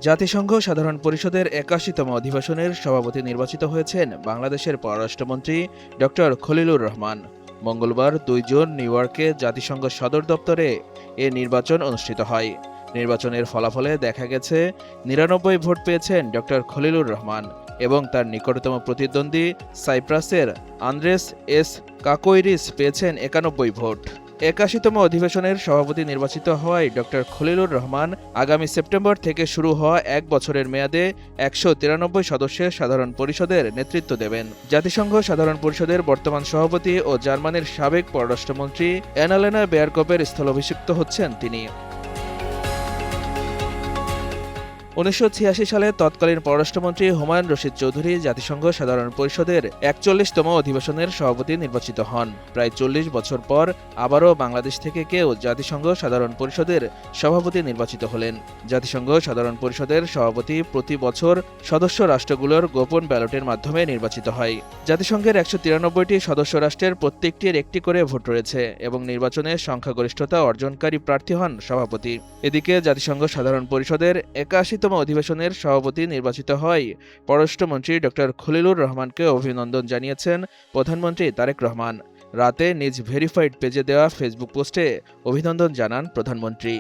জাতিসংঘ সাধারণ পরিষদের ৮১তম অধিবেশনের সভাপতি নির্বাচিত হয়েছেন বাংলাদেশের পররাষ্ট্রমন্ত্রী ড খলিলুর রহমান। মঙ্গলবার ২ জুন নিউ ইয়র্কে জাতিসংঘ সদর দপ্তরে এ নির্বাচন অনুষ্ঠিত হয়। নির্বাচনের ফলাফলে দেখা গেছে ৯৯ ভোট পেয়েছেন ড খলিলুর রহমান এবং তার নিকটতম প্রতিদ্বন্দ্বী সাইপ্রাসের আন্দ্রেস এস কাকোইরিস পেয়েছেন ৯১ ভোট। ৮১তম অধিবেশনের সভাপতি নির্বাচিত হওয়ায় ড খলিলুর রহমান আগামী সেপ্টেম্বর থেকে শুরু হওয়া ১ বছরের মেয়াদে ১৯৩ সদস্যের সাধারণ পরিষদের নেতৃত্ব দেবেন। জাতিসংঘ সাধারণ পরিষদের বর্তমান সভাপতি ও জার্মানির সাবেক পররাষ্ট্রমন্ত্রী অ্যানালেনা বেয়ারকপের স্থলাভিষিক্ত হচ্ছেন তিনি। ১৯৮৬ সালে তৎকালীন পররাষ্ট্রমন্ত্রী হুমায়ুন রশিদ চৌধুরী জাতিসংঘ সাধারণ পরিষদের ৪১তম অধিবেশনের সভাপতি নির্বাচিত হন। প্রায় ৪০ বছর পর আবারও বাংলাদেশ থেকে কেউ জাতিসংঘ সাধারণ পরিষদের সভাপতি নির্বাচিত হলেন। জাতিসংঘ সাধারণ পরিষদের সভাপতি প্রতি বছর সদস্য রাষ্ট্রগুলোর গোপন ব্যালটের মাধ্যমে নির্বাচিত হয়। জাতিসংঘের ১৯৩টি সদস্য রাষ্ট্রের প্রত্যেকটির একটি করে ভোট রয়েছে এবং নির্বাচনে সংখ্যাগরিষ্ঠতা অর্জনকারী প্রার্থী হন সভাপতি। এদিকে জাতিসংঘ সাধারণ পরিষদের ৮১তম অধিবেশনের সভাপতি নির্বাচিত হয় পররাষ্ট্রমন্ত্রী ড খলিলুর রহমানকে অভিনন্দন জানিয়েছেন প্রধানমন্ত্রী তারেক রহমান। রাতে নিজ ভেরিফাইড পেজে দেওয়া ফেসবুক পোস্টে অভিনন্দন জানান প্রধানমন্ত্রী।